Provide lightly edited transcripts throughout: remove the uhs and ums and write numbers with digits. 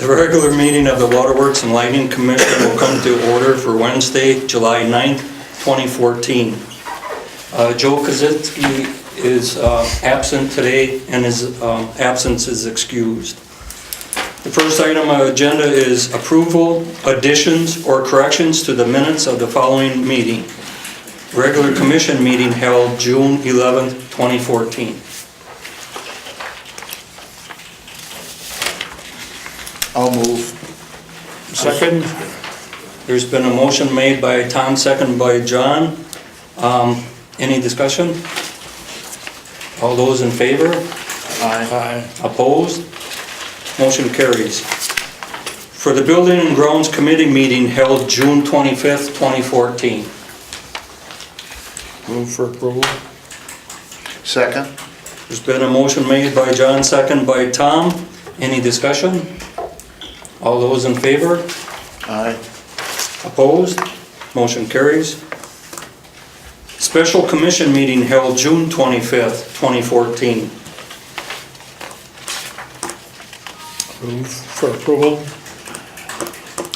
The regular meeting of the Waterworks and Lighting Commission will come to order for Wednesday, July 9th, 2014. Joe Kozitsky is absent today, and his absence is excused. The first item on the agenda is approval, additions, or corrections to the minutes of the following meeting. Regular commission meeting held June 11th, 2014. I'll move. Second. There's been a motion made by Tom, second by John. Any discussion? All those in favor? Aye. Opposed? Motion carries. For the Building and Grounds Committee meeting held June 25th, 2014. Move for approval. Second. There's been a motion made by John, second by Tom. Any discussion? All those in favor? Aye. Opposed? Motion carries. Special Commission meeting held June 25th, 2014. Move for approval.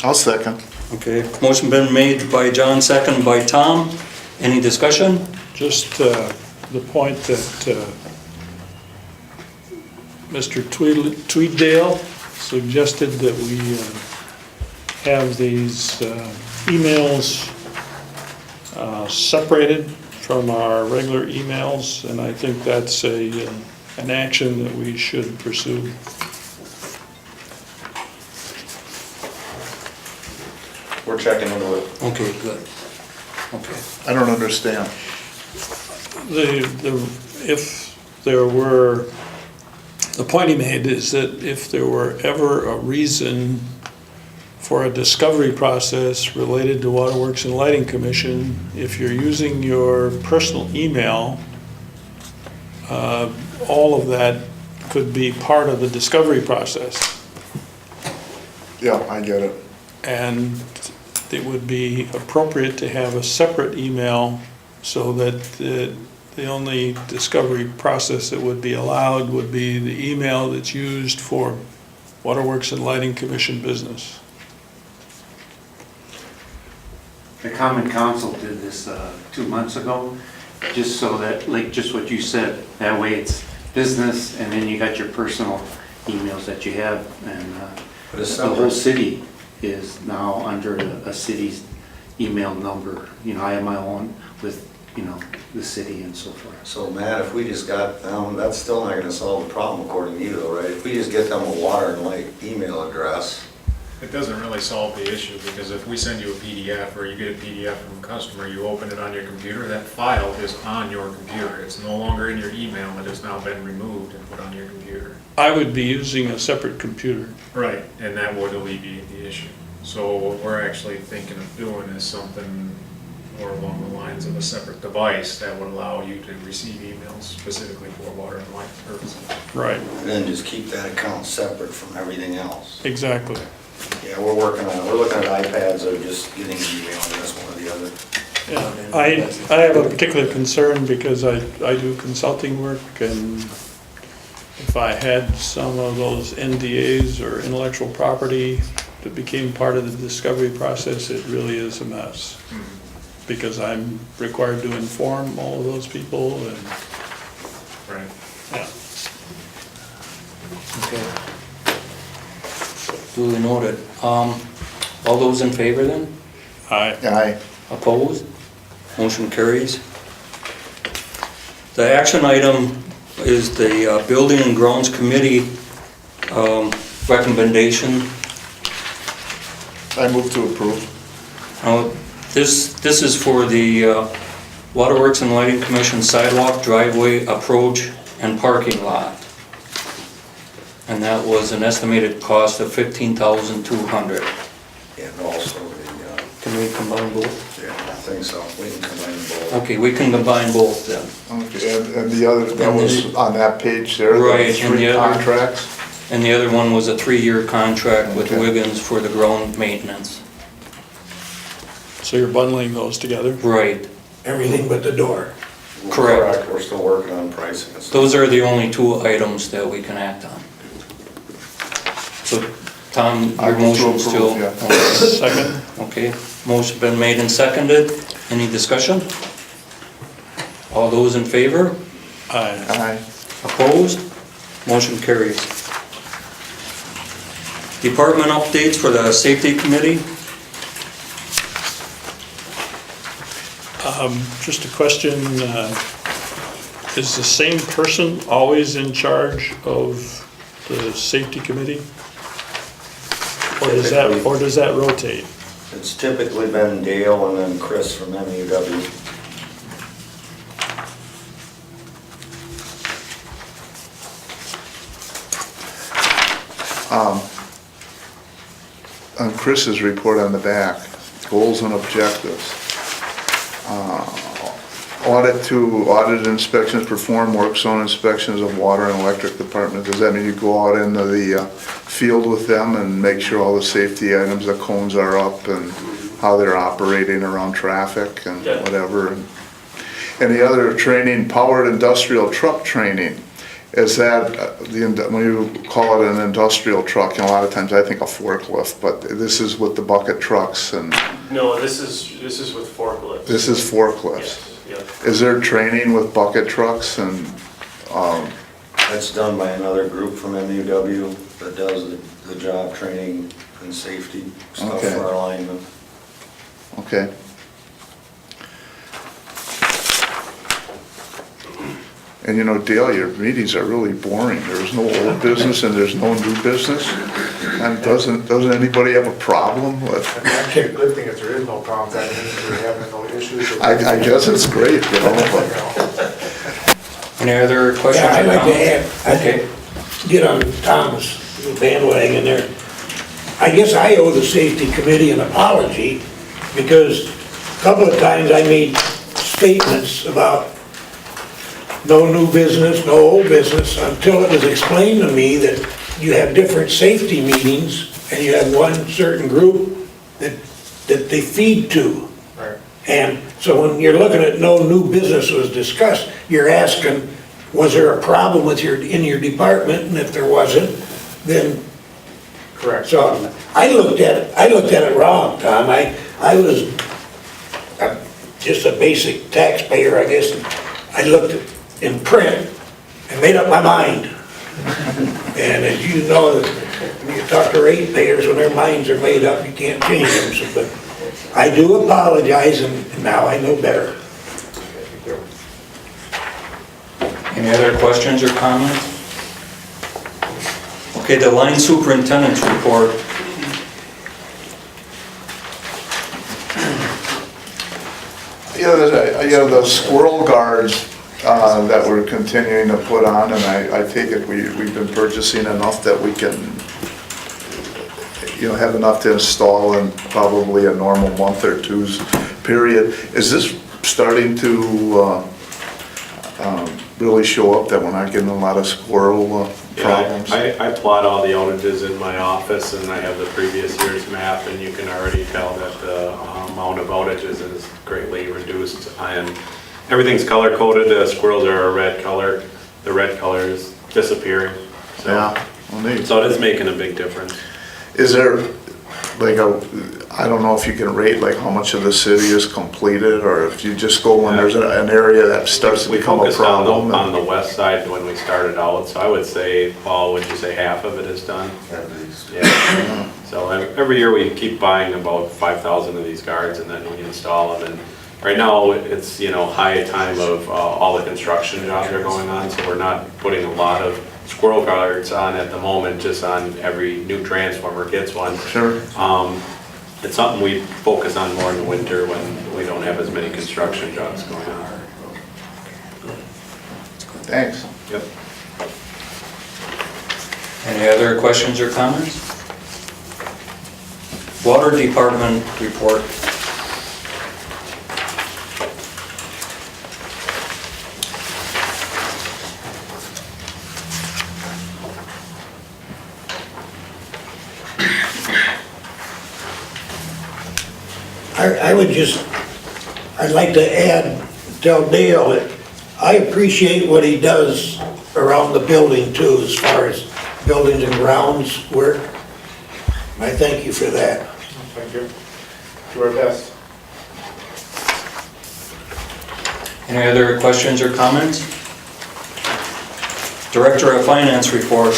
I'll second. Okay, motion been made by John, second by Tom. Any discussion? Just the point that Mr. Tweeddale suggested that we have these emails separated from our regular emails, and I think that's an action that we should pursue. We're checking into it. Okay, good. Okay. I don't understand. The point he made is that if there were ever a reason for a discovery process related to Waterworks and Lighting Commission, if you're using your personal email, all of that could be part of the discovery process. Yeah, I get it. And it would be appropriate to have a separate email so that the only discovery process that would be allowed would be the email that's used for Waterworks and Lighting Commission business. The Common Council did this 2 months ago, just so that, like just what you said, that way it's business and then you got your personal emails that you have, and the whole city is now under a city's email number. You know, I have my own with, you know, the city and so forth. So Matt, if we just got them, that's still not gonna solve the problem according to you though, right? If we just get them a water and light email address. It doesn't really solve the issue, because if we send you a PDF or you get a PDF from a customer, you open it on your computer, that file is on your computer. It's no longer in your email, it has now been removed and put on your computer. I would be using a separate computer. Right, and that would alleviate the issue. So what we're actually thinking of doing is something more along the lines of a separate device that would allow you to receive emails specifically for water and light purposes. Right, And then just keep that account separate from everything else. exactly. Yeah, we're looking at iPads or just getting an email address, one or the other. Yeah, I have a particular concern because I do consulting work, and if I had some of those NDAs or intellectual property that became part of the discovery process, it really is a mess. Because I'm required to inform all of those people, and Right. yeah. Okay. Duly noted. All those in favor then? Aye. Opposed? Motion carries. The action item is the Building and Grounds Committee recommendation. I move to approve. Now, this is for the Waterworks and Lighting Commission sidewalk, driveway, approach, and parking lot. And that was an estimated cost of $15,200. And also Can we combine both? yeah, I think so. We can combine both. Okay, we can combine both then. Okay, and the other, that And was this- on that page there, Right, the and the 3 other- contracts. And the other one was a 3-year contract with Okay. Wiggins for the ground maintenance. So you're bundling those together? Right. Everything but the door. Correct. We're still working on pricing and stuff. Those are the only 2 items that we can act on. So Tom, I your move to motion still? approve, yeah. Second? Okay, motion been made and seconded. Any discussion? All those in favor? Aye. Aye. Opposed? Motion carries. Department updates for the safety committee. Just a question, is the same person always in charge of the safety committee? Or does that rotate? It's typically been Dale and then Chris from MUW. On Chris's report on the back, goals and objectives. Audit inspections, perform work zone inspections of water and electric department. Does that mean you go out into the field with them and make sure all the safety items, the cones are up and how they're operating around traffic and whatever? Any other training, powered industrial truck training? Is that, when you call it an industrial truck, a lot of times I think a forklift, but this is with the bucket trucks and... No, this is with forklifts. This is forklifts. Yes, yep. Is there training with bucket trucks and, That's done by another group from MUW that does the job training and safety stuff Okay. for our linemen. okay. And you know, Dale, your meetings are really boring. There's no old business and there's no new business. And doesn't anybody have a problem with? Actually, the good thing is there is no problems, that means we're having no issues. I guess it's great, you know, but. Any other questions? Yeah, I'd or like to comments? add, Okay. get on Tom's bandwagon there. I guess I owe the safety committee an apology because a couple of times I made statements about no new business, no old business, until it was explained to me that you have different safety meetings and you have one certain group that they feed to. Right. And so when you're looking at no new business was discussed, you're asking, was there a problem with in your department? And if there wasn't, then, Correct. so I looked at it wrong, Tom. I was just a basic taxpayer, I guess. And I looked at in print and made up my mind. And as you know, when you talk to ratepayers, when their minds are made up, you can't change them. So, but I do apologize, and now I know better. Any other questions or comments? Okay, the line superintendent's report. The squirrel guards that we're continuing to put on, and I take it we've been purchasing enough that we can, have enough to install in probably a normal month or two's period. Is this starting to really show up that we're not getting a lot of squirrel problems? Yeah, I plot all the outages in my office and I have the previous year's map, and you can already tell that the amount of outages is greatly reduced. And everything's color coded. The squirrels are a red color. The red color is disappearing. So, Yeah, well, neat. so it is making a big difference. Is there, like, I don't know if you can rate, like, how much of the city is completed, or if you just go when there's an area that starts to We become a focused problem? on the west side when we started out, so I would say, Paul, would you say half of it is done? Yeah. So every year we keep buying about 5,000 of these guards, and then we install them. And right now, it's, high time of all the construction jobs are going on, so we're not putting a lot of squirrel guards on at the moment, just on every new transformer gets one. Sure. It's something we focus on more in the winter when we don't have as many construction jobs going on. Thanks. Yep. Any other questions or comments? Water department report. I'd like to tell Dale that I appreciate what he does around the building too, as far as buildings and grounds work. I thank you for that. Thank you. Do our best. Any other questions or comments? Director of Finance report.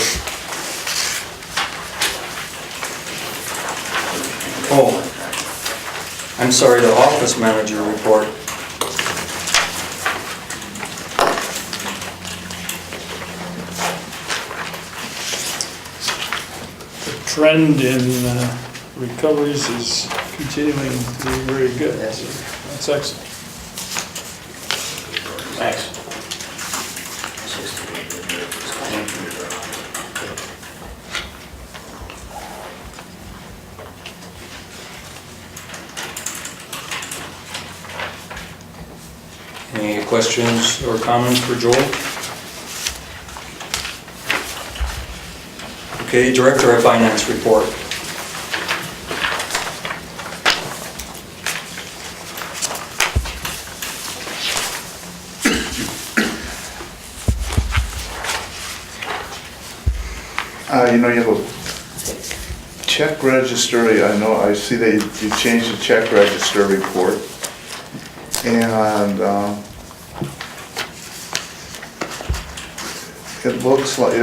Oh, I'm sorry, the office manager report. The trend in recoveries is continuing to be very good. That's excellent. Thanks. Any questions or comments for Joel? Okay, Director of Finance report. You know, you have a check register, I see that you changed the check register report. And it looks like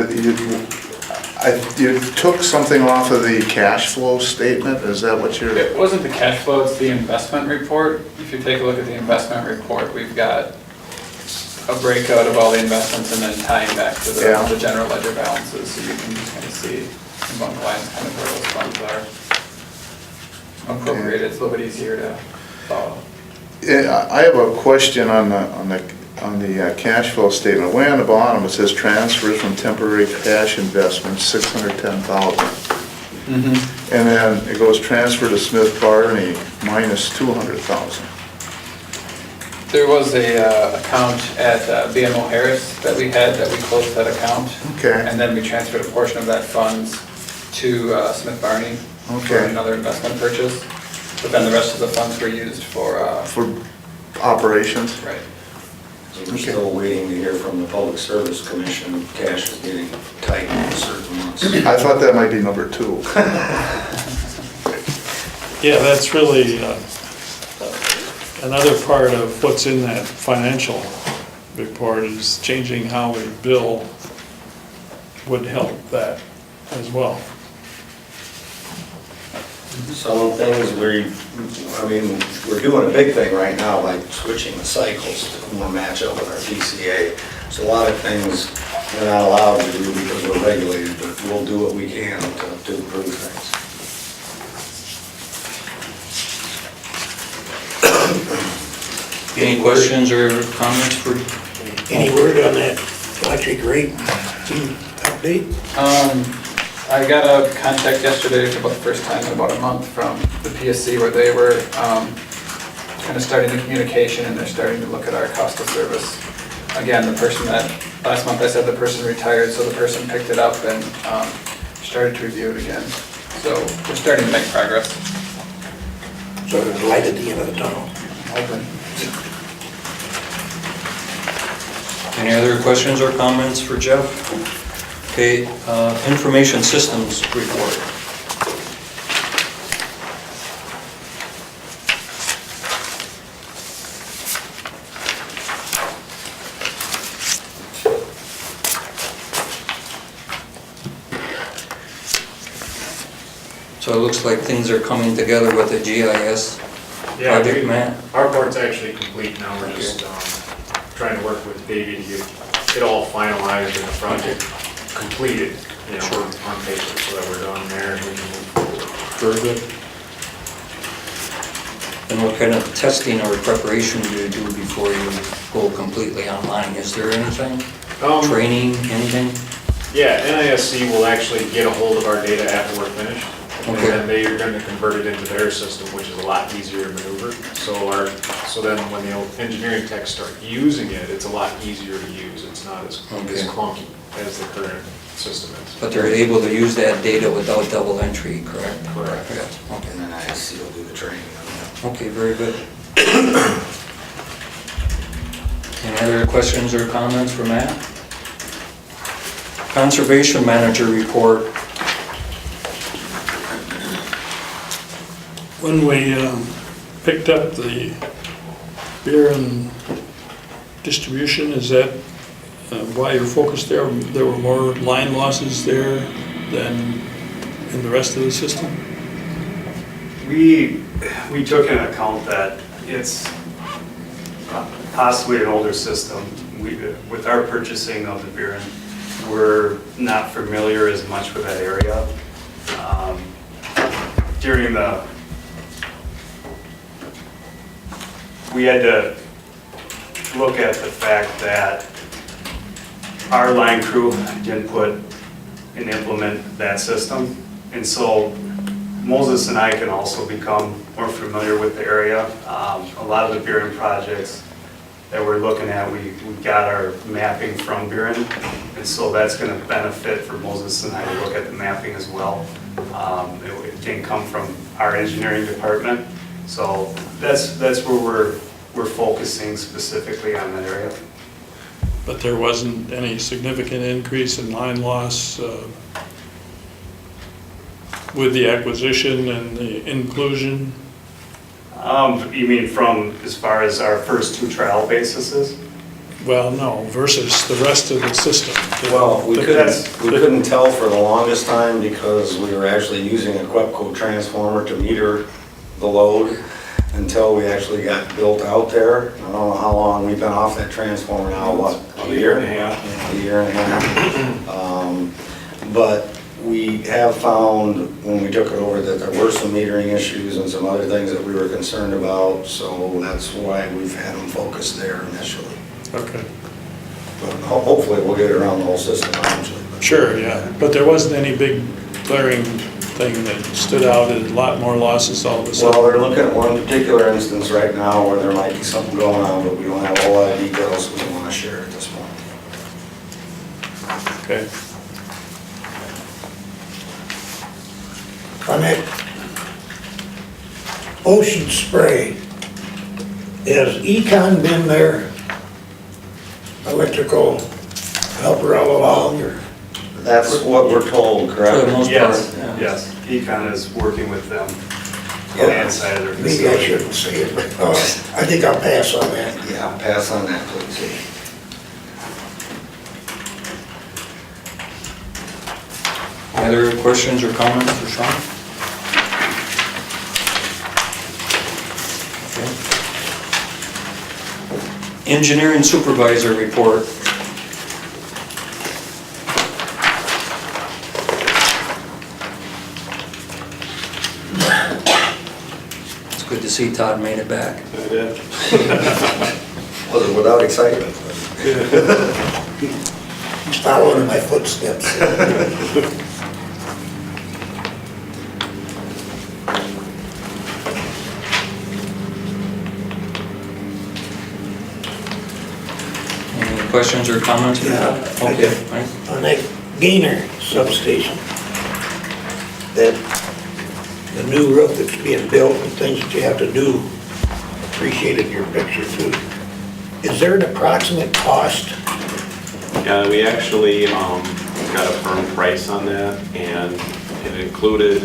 you took something off of the cash flow statement, is that what you're? It wasn't the cash flow, it's the investment report. If you take a look at the investment report, we've got a breakout of all the investments and then tying back to the general ledger balances, so you can just kind of see among lines kind of where those funds are appropriated. It's a little bit easier to follow. Yeah, I have a question on the cash flow statement. Way on the bottom, it says transfers from temporary cash investments, 610,000. Mm-hmm. And then it goes transfer to Smith Barney, minus 200,000. There was a account at BMO Harris that we had, that we closed that account. Okay. And then we transferred a portion of that funds to Smith Barney for Okay. another investment purchase. But then the rest of the funds were used for, For operations? right. We're still waiting to hear from the Public Service Commission. Cash is getting tight in certain months. I thought that might be number 2. Yeah, that's really another part of what's in that financial report is changing how we bill would help that as well. Some things we're doing a big thing right now, like switching the cycles to more match up with our PCA. So a lot of things we're not allowed to do because we're regulated, but we'll do what we can to improve things. Any questions or comments for? Any word on that electric rate update? I got a contact yesterday for about the first time in about a month from the PSC where they were kind of starting the communication and they're starting to look at our cost of service. Again, the person that, last month I said the person retired, so the person picked it up and started to review it again. So we're starting to make progress. So there's light at the end of the tunnel. Hoping. Any other questions or comments for Jeff? Okay, information systems report. So it looks like things are coming together with the GIS Yeah, project, Matt? our part's actually complete now, we're just trying to work with Davey to get it all finalized and the project completed, on paper, so that we're done there and we can move forward. Very good. And what kind of testing or preparation do you do before you go completely online? Is there anything? Training, anything? Yeah, NISC will actually get a hold of our data after we're finished. And Okay. then they are going to convert it into their system, which is a lot easier to maneuver. So then when the engineering techs start using it, it's a lot easier to use. It's not as Okay. clunky as the current system is. But they're able to use that data without double entry, correct? Correct. Okay. And then NISC will do the training on that. Okay, very good. Any other questions or comments for Matt? Conservation Manager report. When we picked up the beer and distribution, is that why you're focused there? There were more line losses there than in the rest of the system? We took into account that it's possibly an older system. With our purchasing of the beer, we're not familiar as much with that area. We had to look at the fact that our line crew didn't put and implement that system. And so Moses and I can also become more familiar with the area. A lot of the Buren projects that we're looking at, we got our mapping from Buren. And so that's going to benefit for Moses and I to look at the mapping as well. It didn't come from our engineering department. So that's where we're focusing specifically on that area. But there wasn't any significant increase in line loss with the acquisition and the inclusion? You mean from as far as our first two trial bases? Well, no, versus the rest of the system. Well, we couldn't tell for the longest time because we were actually using a Quepco transformer to meter the load until we actually got built out there. I don't know how long we've been off that transformer now, what, a year and a half? A year and a half. But we have found when we took it over that there were some metering issues and some other things that we were concerned about, so that's why we've had them focused there initially. Okay. But hopefully we'll get it around the whole system eventually. Sure, yeah, but there wasn't any big glaring thing that stood out as a lot more losses all of a sudden? Well, they're looking at one particular instance right now where there might be something going on, but we don't have a whole lot of details we don't want to share at this point. Okay. On that ocean spray, has Econ been their electrical helper all along, or? That's what we're told, For correct? the most Yes, part, yeah. yes. Econ is working with them on Yeah. the inside of their Maybe I facility. shouldn't say it, but I think I'll pass on that. Yeah, pass on that, please. Any other questions or comments for Sean? Okay. Engineering supervisor report. It's good to see Todd made it back. Was it without excitement? He's following in my footsteps. Any questions or comments? Yeah, I Okay, do. right. On that Gainer substation, that the new roof that's being built and things that you have to do, appreciated your picture too. Is there an approximate cost? Yeah, we actually got a firm price on that, and it included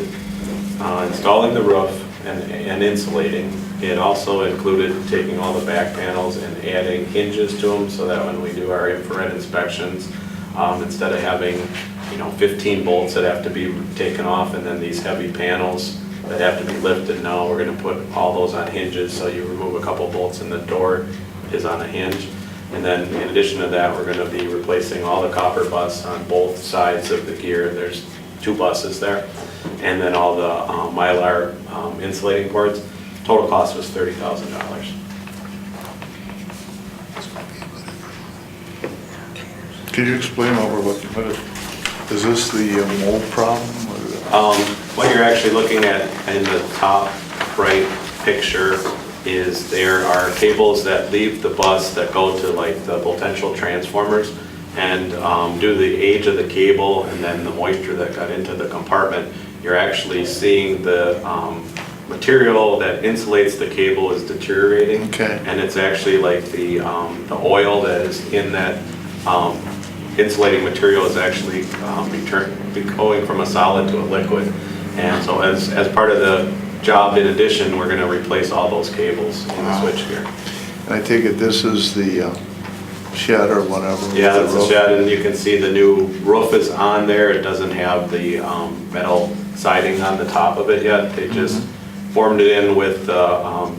installing the roof and insulating. It also included taking all the back panels and adding hinges to them so that when we do our infrared inspections, instead of having 15 bolts that have to be taken off and then these heavy panels that have to be lifted, now we're going to put all those on hinges, so you remove a couple bolts and the door is on a hinge. And then in addition to that, we're going to be replacing all the copper bus on both sides of the gear. There's 2 buses there. And then all the Mylar insulating boards. Total cost was $30,000. Could you explain over what is this the mold problem? What you're actually looking at in the top right picture is there are cables that leave the bus that go to like the potential transformers, and due to the age of the cable and then the moisture that got into the compartment, you're actually seeing the material that insulates the cable is deteriorating. Okay. And it's actually like the oil that is in that insulating material is actually going from a solid to a liquid. And so as part of the job in addition, we're gonna replace all those cables in the Wow. switchgear. And I take it this is the shed or whatever? Yeah, with that's the the roof? shed, and you can see the new roof is on there. It doesn't have the metal siding on the top of it yet. They just formed it in with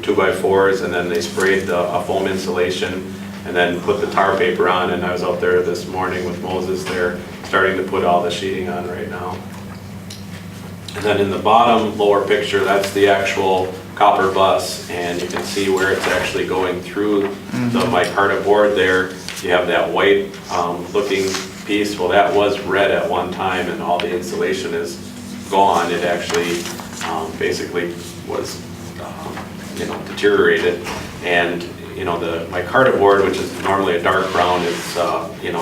2x4s, and then they sprayed a foam insulation, and then put the tar paper on. And I was out there this morning with Moses. They're starting to put all the sheeting on right now. And then in the bottom lower picture, that's the actual copper bus, and you can see where it's actually going through the micarta board there. You have that white looking piece. Well, that was red at one time, and all the insulation is gone. It actually basically was deteriorated, and the micarta board, which is normally a dark brown, is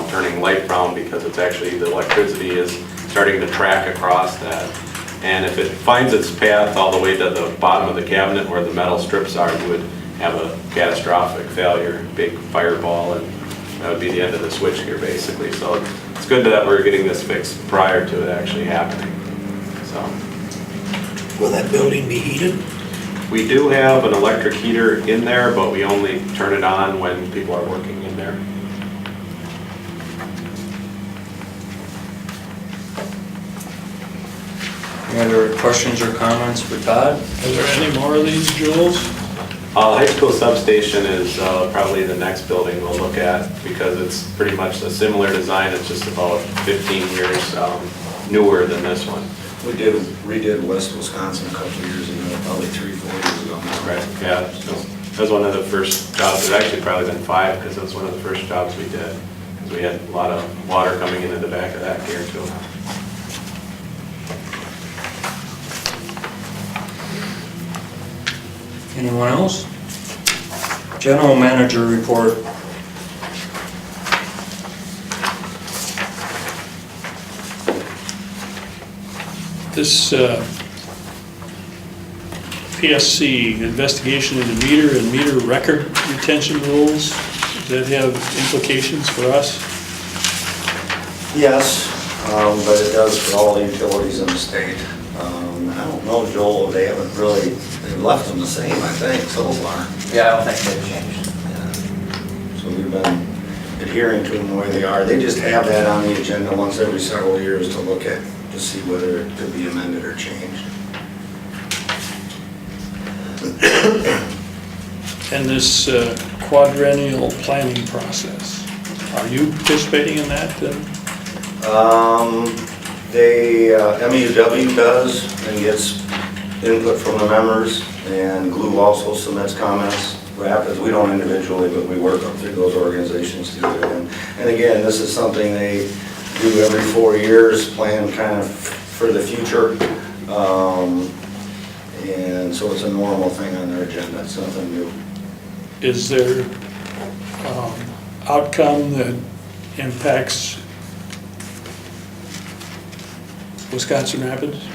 turning light brown because it's actually the electricity is starting to track across that. And if it finds its path all the way to the bottom of the cabinet where the metal strips are, you would have a catastrophic failure, big fireball, and that would be the end of the switchgear basically. So it's good that we're getting this fixed prior to it actually happening. So Will that building be heated? we do have an electric heater in there, but we only turn it on when people are working in there. Any other questions or comments for Todd? Are there any more of these, Jules? High school substation is probably the next building we'll look at because it's pretty much a similar design. It's just about 15 years newer than this one. We redid West Wisconsin a couple of years ago, probably 3-4 years ago. Right, yeah. So that was one of the first jobs. It's actually probably been 5 because it was one of the first jobs we did. Because we had a lot of water coming into the back of that gear too. Anyone else? General manager report. This PSC, investigation into meter and meter record retention rules, does that have implications for us? Yes, but it does for all the utilities in the state. I don't know, Joel, they haven't really, they've left them the same, I think, so far. Yeah, I don't think they've changed. So we've been adhering to them the way they are. They just have that on the agenda once every several years to look at, to see whether it could be amended or changed. And this quadrennial planning process, are you participating in that then? MEUW does and gets input from the members, and GLU also submits comments. Rapids, we don't individually, but we work up through those organizations to get it in. And again, this is something they do every 4 years, plan kind of for the future. And so it's a normal thing on their agenda, it's nothing new. Is there outcome that impacts Wisconsin Rapids?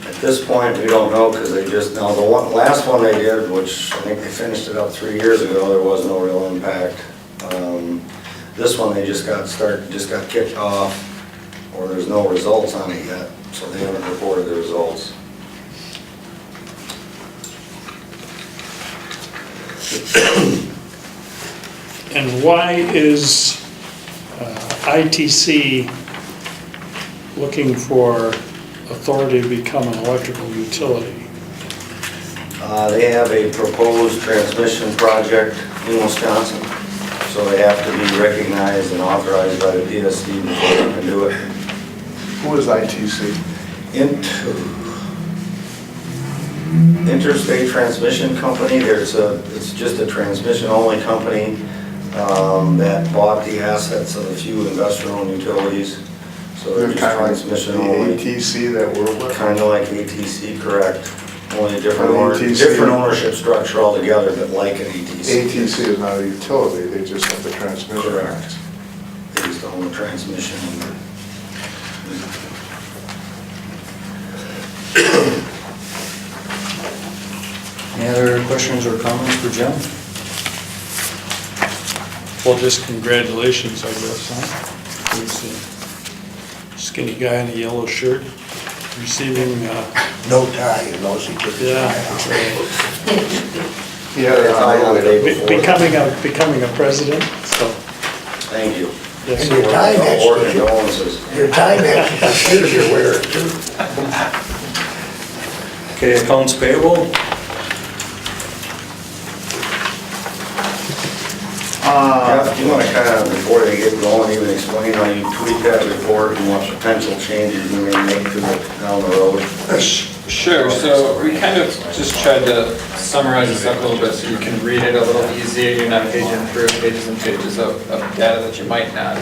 At this point, we don't know, because they just, now the last one they did, which I think they finished it up 3 years ago, there was no real impact. This one, they just got kicked off, or there's no results on it yet, so they haven't reported the results. And why is ITC looking for authority to become an electrical utility? They have a proposed transmission project in Wisconsin, so they have to be recognized and authorized by the PSC before they can do it. Who is ITC? Interstate Transmission Company. It's just a transmission-only company that bought the assets of a few investor-owned utilities. So they're just kind of like transmission-only. the ATC that we're with? Kind of like ATC, correct. Only a different ATC different ownership structure altogether, but like an ATC. ATC is not a utility, they just have the transmission. Correct. They just own the transmission. Any other questions or comments for Jim? Well, just congratulations, I guess, huh? He's a skinny guy in a yellow shirt. receiving, No tie, you know, so you put the Yeah. tie on. He had it on the way. becoming a president, so. Thank you. Yes. And your tie Or matches, condolences. your tie matches the shoes you're wearing too. Okay, accounts payable, Jeff, do you want to kind of, before they get going, even explain how you tweak that report and what potential changes you may make to it down the road? Sure, so we kind of just tried to summarize this up a little bit so you can read it a little easier. You're not paging through pages and pages of data that you might not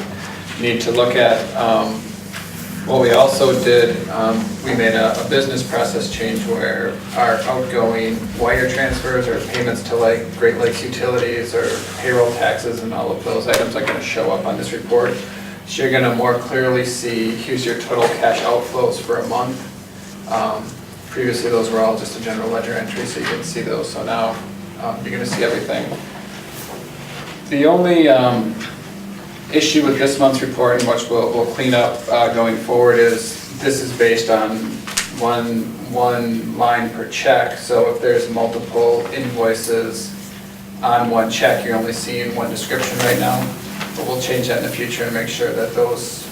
need to look at. What we also did, we made a business process change where our outgoing wire transfers or payments to like Great Lakes Utilities or payroll taxes and all of those items are gonna show up on this report. So you're gonna more clearly see, here's your total cash outflows for a month. Previously, those were all just a general ledger entry, so you didn't see those. So now you're gonna see everything. The only issue with this month's report, and which we'll clean up going forward, is this is based on one line per check. So if there's multiple invoices on one check, you're only seeing one description right now. But we'll change that in the future and make sure that those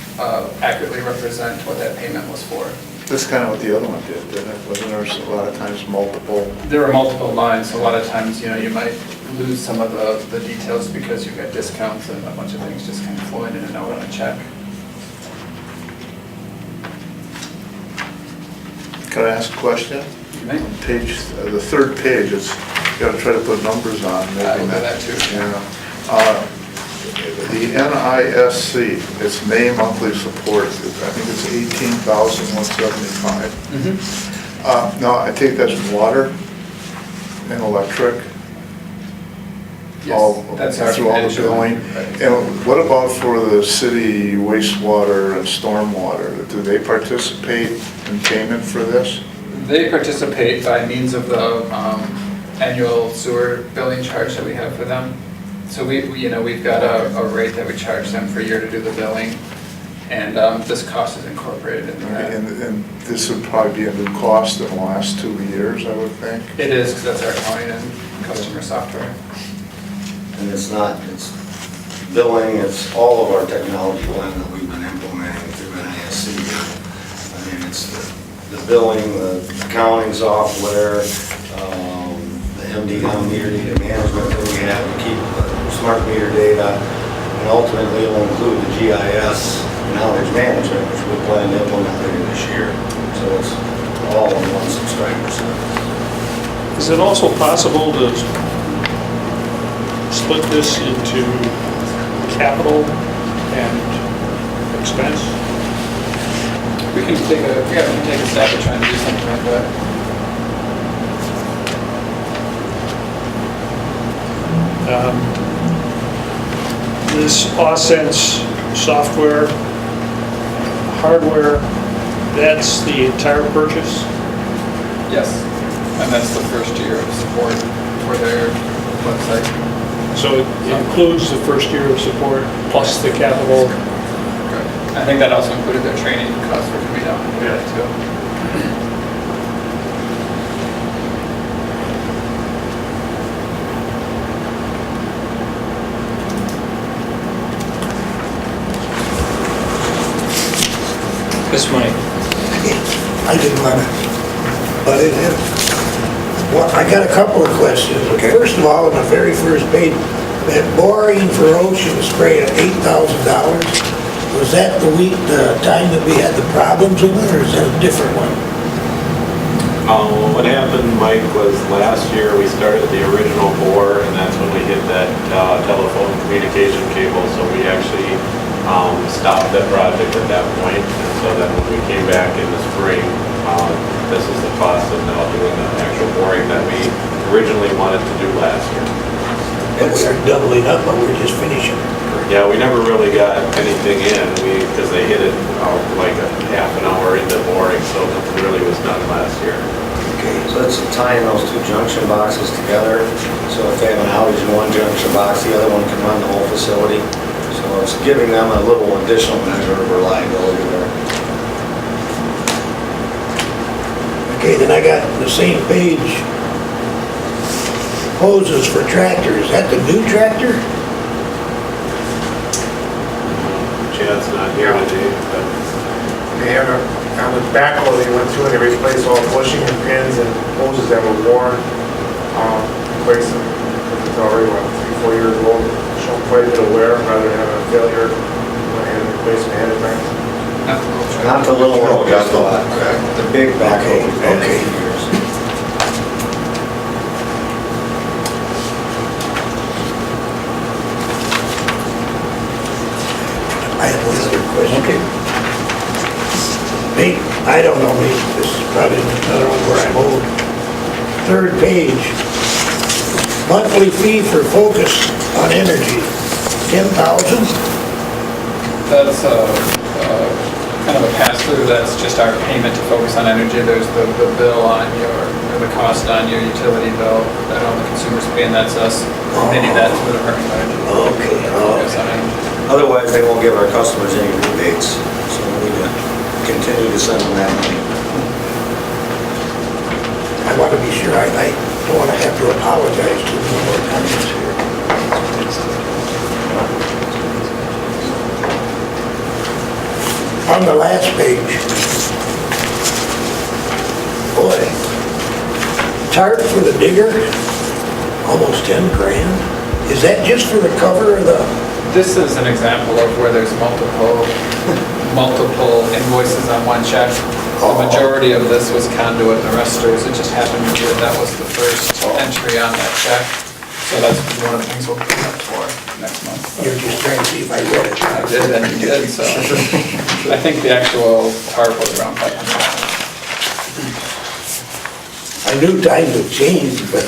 accurately represent what that payment was for. That's kind of what the other one did, didn't it? Wasn't there a lot of times multiple? There are multiple lines, so a lot of times, you know, you might lose some of the details because you've got discounts and a bunch of things just kind of flowing in and out on a check. Can I ask a question? You may. Page, the third page, it's, you gotta try to put numbers on. I will do that too. Yeah. The NISC, its May monthly support, I think it's 18,175. Now, I take that's water and electric. Yes, that's our Through all the financial. billing. And what about for the city wastewater and stormwater? Do they participate in payment for this? They participate by means of the annual sewer billing charge that we have for them. So we've got a rate that we charge them per year to do the billing, and this cost is incorporated into that. And this would probably be a new cost in the last 2 years, I would think. It is, because that's our accounting and customer software. And it's billing, it's all of our technology blend that we've been implementing through NISC. I mean, it's the billing, the accounting software, the MDM meter data management that we have to keep smart meter data, and ultimately it will include the GIS knowledge management, which we plan to implement later this year. So it's all in one subscriber service. Is it also possible to split this into capital and expense? We can take a stab at trying to do something like that. This Awsense software, hardware, that's the entire purchase? Yes, and that's the first year of support for their website. So it includes the first year of support plus the capital? I think that also included their training costs for coming down and doing that too. Yes, Mike. I didn't want to butt it in. Well, I got a couple of questions. First of all, on the very first page, that boring for ocean spray at $8,000, was that the time that we had the problems with it, or is that a different one? What happened, Mike, was last year we started the original bore, and that's when we hit that telephone communication cable, so we actually stopped that project at that point. And so then when we came back in the spring, this is the cost of now doing the actual boring that we originally wanted to do last year. And we are doubling up, but we're just finishing. Yeah, we never really got anything in, because they hit it like a half an hour into boring, so it really was done last year. Okay. So it's tying those two junction boxes together. So if they have an outage in one junction box, the other one can run the whole facility. So it's giving them a little additional measure of reliability there. Okay, then I got the same page, hoses for tractors, is that the new tractor? Chad's not here today, but They have on the backhoe, they went through and they replaced all bushing and pins and hoses that were worn. Replaced them, because it's already, 3, 4 years old, showing quite a bit of wear rather than having a failure and replacement ahead of time. Not the little one, just the big backhoe we've had for years. I have one other question. Okay. Maybe, I don't know, maybe this is probably another one where I'm old. Third page, monthly fee for Focus on Energy, 10,000? That's kind of a pass-through, that's just our payment to Focus on Energy. There's the bill on your, or the cost on your utility bill that all the consumers pay, and that's us committing that to the Department of Energy. Okay, Focus on Energy. Otherwise, they won't give our customers any rebates, so we need to continue to send them that money. I want to be sure, I don't want to have to apologize to the more comments here. On the last page, boy, tarp for the digger, almost 10 grand. Is that just for the cover of the? This is an example of where there's multiple invoices on one check. The majority of this was conduit, the rest is, it just happened to be that was the first entry on that check. So that's one of the things we'll clean up for next month. You're just trying to see if I read it. I did, and you did, so. I think the actual tarp was around $500. I knew times would change, but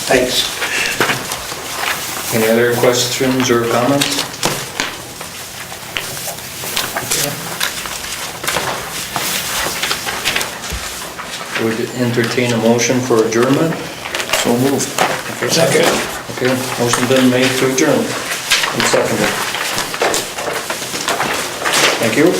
thanks. Any other questions or comments? Would entertain a motion for adjournment? So moved. Okay. Second. Okay, motion been made to adjourn. And seconded. Thank you.